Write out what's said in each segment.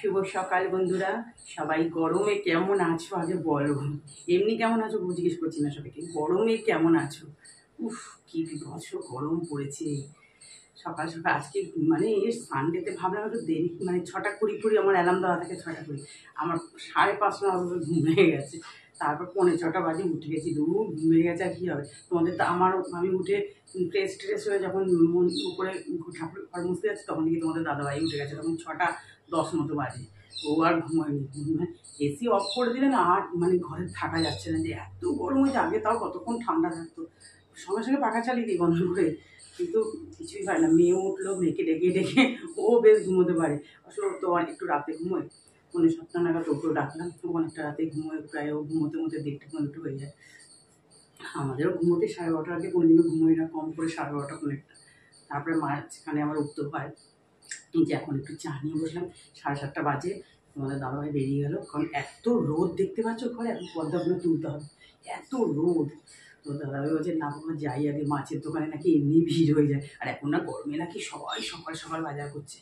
শুভ সকাল বন্ধুরা, সবাই গরমে কেমন আছো আগে বলো। এমনি কেমন আছো জিজ্ঞেস করছি না সবাইকে, গরমে কেমন আছো। উফ, কি বিভৎস গরম পড়েছে। সকাল সকাল আজকে মানে সানডেতে ভাবলাম একটু দেরি, মানে 6:20 আমার অ্যালার্ম দেওয়া থাকে 6:20, আমার 5:30 ঘুম ভেঙে গেছে। তারপর 6:45 বাজে উঠে গেছি, ঘুম ভেঙে গেছে আর কী হবে তোমাদের। তা আমি উঠে ফ্রেশ হয়ে যখন উপরে ঠাকুর ঘর মুছতে যাচ্ছি তখন দেখি তোমাদের দাদাভাই উঠে গেছে, তখন 6:10 মতো বাজে। ও আর ঘুমায়নি, এসি অফ করে দিলে না আর মানে ঘরে থাকা যাচ্ছে না, যে এত গরম হয়েছে। আগে তাও কতক্ষণ ঠান্ডা থাকতো, সঙ্গে সঙ্গে পাখা চালিয়ে দিই বন্ধ করে, কিন্তু কিছুই পারে না। মেয়ে উঠলো, মেয়েকে ডেকে ডেকে ও বেশ ঘুমোতে পারে। আসলে তো একটু রাতে ঘুমোয়, 6:45 নাগাদ ওকেও ডাকলাম, তো অনেকটা রাতে ঘুমোয়, প্রায় ও ঘুমোতে 1:30 হয়ে যায়। আমাদেরও ঘুমোতে 12:30 আগে কোনোদিনও ঘুমোই না, কম করে 12:30 1:00। তারপরে মাঝখানে আমার উঠতে হয়, এই যে এখন একটু চা নিয়ে বসলাম। 7:30 বাজে, তোমাদের দাদাভাই বেরিয়ে গেল, কারণ এত রোদ দেখতে পাচ্ছ ঘরে, এখন পর্দাগুলো তুলতে হবে, এত রোদ। তো দাদাভাই বলছে না বাবা যাই আগে, মাছের দোকানে নাকি এমনি ভিড় হয়ে যায়, আর এখন না গরমে নাকি সবাই সকাল সকাল বাজার করছে।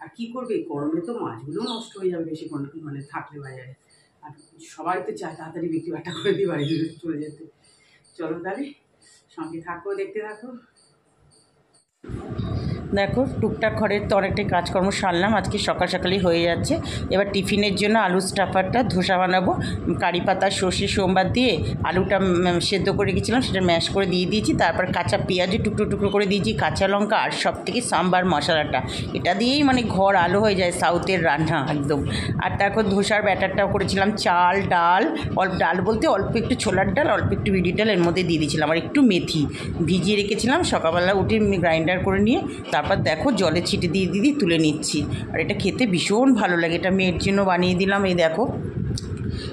আর কী করবে, গরমে তো মাছগুলো নষ্ট হয়ে যাবে বেশিক্ষণ মানে থাকলে বাজারে, আর সবাই তো চায় তাড়াতাড়ি বিক্রি বাটা করে দিয়ে বাড়ি চলে যেতে। চলো তাহলে সঙ্গে থাকো, দেখতে থাকো। দেখো টুকটাক ঘরের তো অনেকটাই কাজকর্ম সারলাম, আজকে সকাল সকালই হয়ে যাচ্ছে। এবার টিফিনের জন্য আলু স্টাফারটা ধোসা বানাবো। কারি পাতা সর্ষে সোমবার দিয়ে আলুটা সেদ্ধ করে রেখেছিলাম, সেটা ম্যাশ করে দিয়ে দিয়েছি। তারপর কাঁচা পেঁয়াজে টুকরো টুকরো করে দিয়েছি, কাঁচা লঙ্কা, আর সব থেকে সাম্বার মশলাটা, এটা দিয়েই মানে ঘর আলো হয়ে যায়, সাউথের রান্না একদম। আর তারপর ধোসার ব্যাটারটাও করেছিলাম, চাল ডাল, ডাল বলতে অল্প একটু ছোলার ডাল, অল্প একটু বিউলির ডাল এর মধ্যে দিয়ে দিয়েছিলাম, আর একটু মেথি ভিজিয়ে রেখেছিলাম। সকালবেলা উঠে গ্রাইন্ডার করে নিয়ে তারপর দেখো জলে ছিটে দিয়ে তুলে নিচ্ছি। আর এটা খেতে ভীষণ ভালো লাগে, এটা মেয়ের জন্য বানিয়ে দিলাম। এই দেখো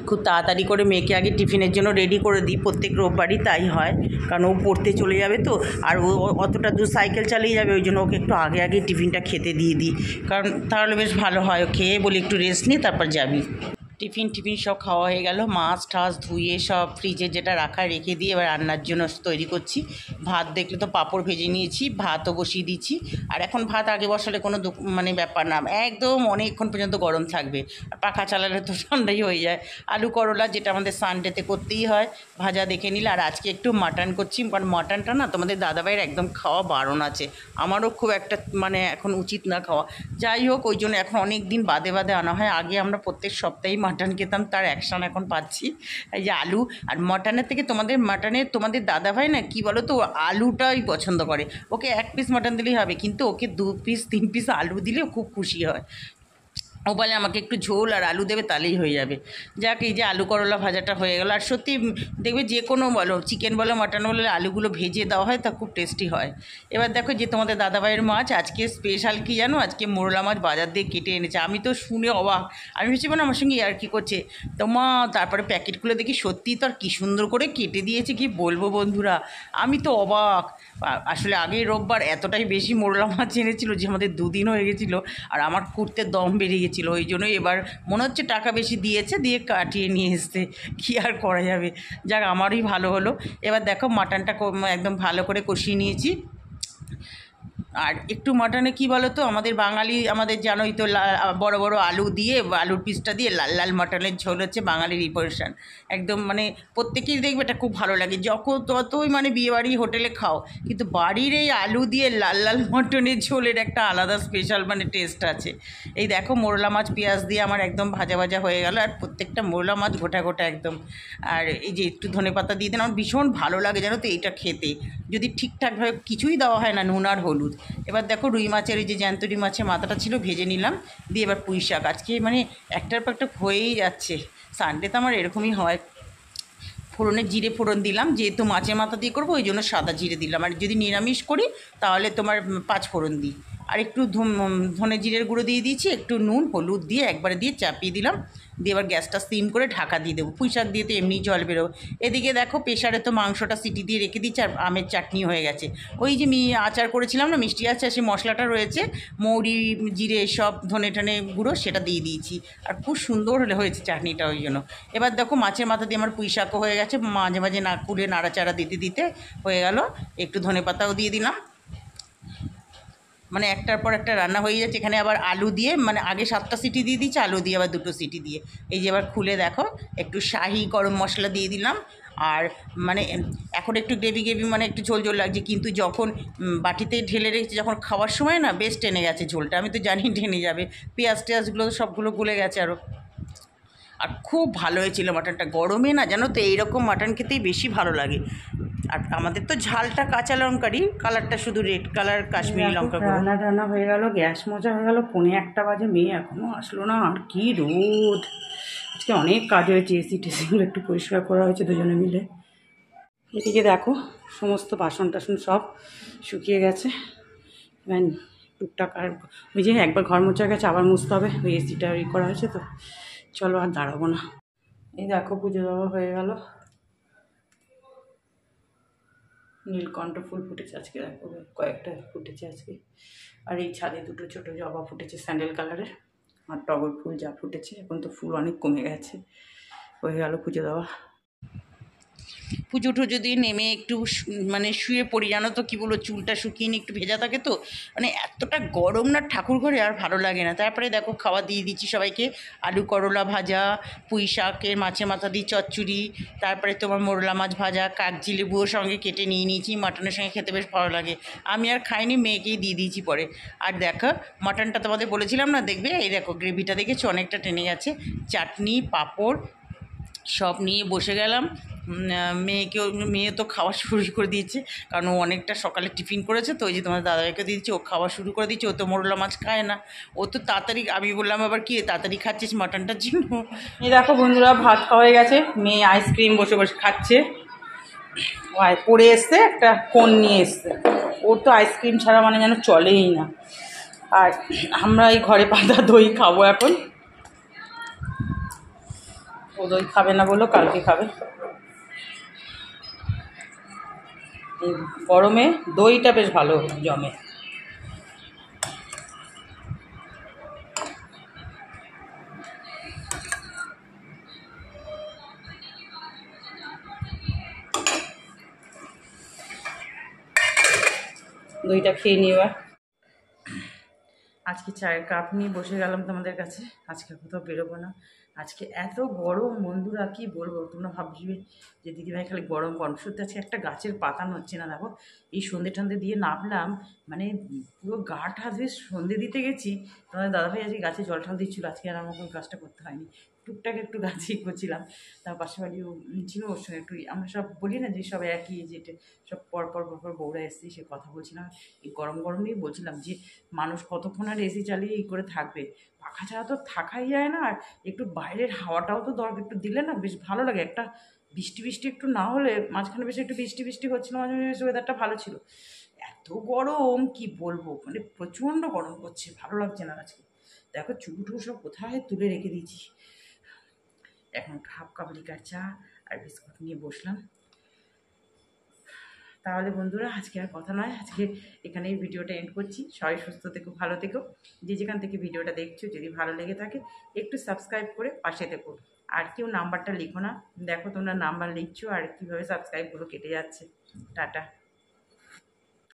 খুব তাড়াতাড়ি করে মেয়েকে আগে টিফিনের জন্য রেডি করে দিই, প্রত্যেক রোববারই তাই হয়, কারণ ও পড়তে চলে যাবে তো, আর ও অতটা দূর সাইকেল চালিয়ে যাবে, ওই জন্য ওকে একটু আগে টিফিনটা খেতে দিয়ে দিই, কারণ তাহলে বেশ ভালো হয়। খেয়ে বলি একটু রেস্ট নিয়ে তারপর যাবি। টিফিন সব খাওয়া হয়ে গেল, মাছ টাছ ধুয়ে সব ফ্রিজে যেটা রাখা রেখে দিয়ে এবার রান্নার জন্য তৈরি করছি। ভাত দেখলে তো পাঁপড় ভেজে নিয়েছি, ভাতও বসিয়ে দিচ্ছি। আর এখন ভাত আগে বসালে কোনো মানে ব্যাপার না, একদম অনেকক্ষণ পর্যন্ত গরম থাকবে, আর পাখা চালালে তো ঠান্ডাই হয়ে যায়। আলু করলা যেটা আমাদের সানডেতে করতেই হয়, ভাজা দেখে নিলে। আর আজকে একটু মাটন করছি, কারণ মাটনটা না তোমাদের দাদাভাইয়ের একদম খাওয়া বারণ আছে, আমারও খুব একটা মানে এখন উচিত না খাওয়া। যাই হোক, ওই জন্য এখন অনেক দিন বাদে আনা হয়। আগে আমরা প্রত্যেক সপ্তাহেই মাটন খেতাম, তার অ্যাকশন এখন পাচ্ছি। এই যে আলু আর মাটনের থেকে তোমাদের দাদাভাই না কি বলো তো, আলুটাই পছন্দ করে। ওকে 1 পিস মাটন দিলেই হবে, কিন্তু ওকে 2 পিস 3 পিস আলু দিলেও খুব খুশি হয়। ও বলে আমাকে একটু ঝোল আর আলু দেবে, তাহলেই হয়ে যাবে। যাক, এই যে আলু করলা ভাজাটা হয়ে গেল। আর সত্যি দেখবে যে কোনো বলো, চিকেন বলো মাটন বলো, আলুগুলো ভেজে দেওয়া হয় তা খুব টেস্টি হয়। এবার দেখো যে তোমাদের দাদাভাইয়ের মাছ আজকে স্পেশাল কি জানো, আজকে মোরলা মাছ বাজার দিয়ে কেটে এনেছে। আমি তো শুনে অবাক, আমি ভেবেছি মানে আমার সঙ্গে আর কি করছে তো মা, তারপরে প্যাকেটগুলো দেখি সত্যিই তো আর কী সুন্দর করে কেটে দিয়েছে, কি বলবো বন্ধুরা, আমি তো অবাক। আসলে আগেই রোববার এতটাই বেশি মোরলা মাছ এনেছিল যে আমাদের 2 দিন হয়ে গেছিলো, আর আমার কুড়তে দম বেরিয়ে গেছিলো। ওই জন্যই এবার মনে হচ্ছে টাকা বেশি দিয়েছে, দিয়ে কাটিয়ে নিয়ে এসছে, কী আর করা যাবে। যাক, আমারই ভালো হলো। এবার দেখো মাটনটা একদম ভালো করে কষিয়ে নিয়েছি। আর একটু মাটনে কী বলো তো, আমাদের বাঙালি, আমাদের জানোই তো, বড় বড় আলু দিয়ে, আলুর পিসটা দিয়ে লাল লাল মাটনের ঝোল হচ্ছে বাঙালির রিপোর্শন একদম। মানে প্রত্যেকেই দেখবে এটা খুব ভালো লাগে, যতই মানে বিয়েবাড়ি হোটেলে খাও, কিন্তু বাড়ির এই আলু দিয়ে লাল লাল মাটনের ঝোলের একটা আলাদা স্পেশাল মানে টেস্ট আছে। এই দেখো মোরলা মাছ পেঁয়াজ দিয়ে আমার একদম ভাজা হয়ে গেল, আর প্রত্যেকটা মোরলা মাছ গোটা একদম। আর এই যে একটু ধনেপাতা দিয়ে দেন, আমার ভীষণ ভালো লাগে জানো তো এইটা খেতে, যদি ঠিকঠাকভাবে কিছুই দেওয়া হয় না, নুন আর হলুদ। এবার দেখো রুই মাছের, এই যে জ্যান্ত রুই মাছের মাথাটা ছিল, ভেজে নিলাম, দিয়ে এবার পুঁই শাক। আজকে মানে একটার পর একটা হয়েই যাচ্ছে, সানডে তো আমার এরকমই হয়। ফোড়নে জিরে ফোড়ন দিলাম, যেহেতু মাছের মাথা দিয়ে করবো ওই জন্য সাদা জিরে দিলাম, আর যদি নিরামিষ করি তাহলে তোমার 5 ফোড়ন দিই। আর একটু ধনে জিরের গুঁড়ো দিয়ে দিয়েছি, একটু নুন হলুদ দিয়ে একবারে দিয়ে চাপিয়ে দিলাম, দিয়ে এবার গ্যাসটা সিম করে ঢাকা দিয়ে দেবো। পুঁই শাক দিয়ে তো এমনি জল বেরোবে। এদিকে দেখো প্রেশারে তো মাংসটা সিটি দিয়ে রেখে দিচ্ছি, আর আমের চাটনি হয়ে গেছে। ওই যে আচার করেছিলাম না, মিষ্টি আচার, সেই মশলাটা রয়েছে, মৌরি জিরে সব ধনে টনে গুঁড়ো, সেটা দিয়ে দিয়েছি, আর খুব সুন্দর হয়েছে চাটনিটা। ওই জন্য এবার দেখো মাছের মাথা দিয়ে আমার পুঁই শাকও হয়ে গেছে, মাঝে না কুড়ে নাড়াচাড়া দিতে হয়ে গেল। একটু ধনে পাতাও দিয়ে দিলাম। মানে একটার পর একটা রান্না হয়ে যাচ্ছে। এখানে আবার আলু দিয়ে, মানে আগে 7টা সিটি দিয়ে দিচ্ছে, আলু দিয়ে আবার 2টো সিটি দিয়ে। এই যে এবার খুলে দেখো, একটু শাহি গরম মশলা দিয়ে দিলাম। আর মানে এখন একটু গ্রেভি গ্রেভি, মানে একটু ঝোল ঝোল লাগছে, কিন্তু যখন বাটিতে ঢেলে রেখেছি, যখন খাওয়ার সময় না বেশ টেনে গেছে ঝোলটা। আমি তো জানি টেনে যাবে, পেঁয়াজ টেয়াজগুলো সবগুলো গলে গেছে আরও। আর খুব ভালো হয়েছিল মাটনটা। গরমে না জানো তো এইরকম মাটন খেতেই বেশি ভালো লাগে। আর আমাদের তো ঝালটা কাঁচা লঙ্কারই, কালারটা শুধু রেড কালার, কাশ্মীরি লঙ্কা গুঁড়ো। রান্না টান্না হয়ে গেল, গ্যাস মোজা হয়ে গেল, 1:45 বাজে, মেয়ে এখনও আসলো না। আর কি রোদ! আজকে অনেক কাজ হয়েছে, এসি টেসিগুলো একটু পরিষ্কার করা হয়েছে দুজনে মিলে। এদিকে দেখো সমস্ত বাসন টাসন সব শুকিয়ে গেছে। এবার টুকটাক আর ওই যে একবার ঘর মোছা গেছে, আবার মুছতে হবে, ওই এসিটা করা হয়েছে তো। চলো আর দাঁড়াবো না। এই দেখো পুজো দেওয়া হয়ে গেল। নীলকণ্ঠ ফুল ফুটেছে আজকে, দেখো কয়েকটা ফুটেছে আজকে। আর এই ছাদে 2টো ছোটো জবা ফুটেছে স্যান্ডেল কালারের। আর টগর ফুল যা ফুটেছে, এখন তো ফুল অনেক কমে গেছে। হয়ে গেল পুজো দেওয়া। পুজো টুজো দিয়ে নেমে একটু মানে শুয়ে পড়ি, জানো তো কী বলবো, চুলটা শুকিয়ে নিয়ে একটু ভেজা থাকে তো, মানে এতটা গরম না ঠাকুর ঘরে, আর ভালো লাগে না। তারপরে দেখো খাওয়া দিয়ে দিচ্ছি সবাইকে। আলু করলা ভাজা, পুঁই শাকের মাছের মাথা দিয়ে চচ্চড়ি, তারপরে তোমার মোরলা মাছ ভাজা, কাগজি লেবুও সঙ্গে কেটে নিয়ে নিয়েছি। মাটনের সঙ্গে খেতে বেশ ভালো লাগে। আমি আর খাইনি, মেয়েকেই দিয়ে দিয়েছি পরে। আর দেখো মাটনটা তোমাদের বলেছিলাম না, দেখবে এই দেখো গ্রেভিটা দেখেছো অনেকটা টেনে গেছে। চাটনি পাঁপড় সব নিয়ে বসে গেলাম। মেয়ে তো খাওয়া শুরু করে দিয়েছে, কারণ ও অনেকটা সকালে টিফিন করেছে তো। ওই যে তোমার দাদাভাইকে দিয়ে দিচ্ছি, ও খাওয়া শুরু করে দিচ্ছে। ও তো মোরলা মাছ খায় না, ও তো তাড়াতাড়ি। আমি বললাম আবার কি তাড়াতাড়ি খাচ্ছিস মাটনটার জন্য। এই দেখো বন্ধুরা, ভাত খাওয়া হয়ে গেছে, মেয়ে আইসক্রিম বসে বসে খাচ্ছে। পড়ে এসছে, একটা কোন নিয়ে এসছে। ওর তো আইসক্রিম ছাড়া মানে যেন চলেই না। আর আমরা এই ঘরে পাতা দই খাবো এখন। ও দই খাবে না বললো, কালকে খাবে। এই গরমে দইটা বেশ ভালো জমে। দইটা খেয়ে নিই এবার। আজকে চায়ের কাপ নিয়ে বসে গেলাম তোমাদের কাছে। আজকে কোথাও বেরোবো না। আজকে এত গরম বন্ধুরা, কি বলবো। তোমরা ভাববে যে দিদিভাই খালি গরম গরম, সত্যি আজকে একটা গাছের পাতা নড়ছে না। দেখো এই সন্ধে টন্ধে দিয়ে নামলাম, মানে পুরো গা টা ধুয়ে সন্ধে দিতে গেছি। তোমাদের দাদাভাই আজকে গাছে জল টল দিচ্ছিলো, আজকে আর আমাকে ওই কাজটা করতে হয়নি। টুকটাক একটু গাছেই করছিলাম। তার পাশে বাড়িও ছিল, ওর সঙ্গে একটু আমরা সব বলি না যে সব একই, যে সব পরপর বউরা এসেছি, সে কথা বলছিলাম। এই গরম গরম নিয়ে বলছিলাম যে মানুষ কতক্ষণ আর এসি চালিয়ে এই করে থাকবে, পাখা ছাড়া তো থাকাই যায় না। আর একটু বাইরের হাওয়াটাও তো দরকার, একটু দিলে না বেশ ভালো লাগে। একটা বৃষ্টি বৃষ্টি একটু না হলে, মাঝখানে বেশ একটু বৃষ্টি বৃষ্টি হচ্ছিলো, মাঝে মাঝে বেশ ওয়েদারটা ভালো ছিল। এত গরম কি বলবো, মানে প্রচণ্ড গরম করছে, ভালো লাগছে না আজকে। দেখো চুল টুল সব কোথায় তুলে রেখে দিয়েছি। এখন হাফ কাপ লিকার চা আর বিস্কুট নিয়ে বসলাম। তাহলে বন্ধুরা আজকে আর কথা নয়, আজকে এখানেই ভিডিওটা এন্ড করছি। সবাই সুস্থ থেকো, ভালো থেকো। যে যেখান থেকে ভিডিওটা দেখছো, যদি ভালো লেগে থাকে একটু সাবস্ক্রাইব করে পাশে থেকো। আর কেউ নাম্বারটা লিখো না, দেখো তোমরা নাম্বার লিখছো আর কীভাবে সাবস্ক্রাইবগুলো কেটে যাচ্ছে। টাটা।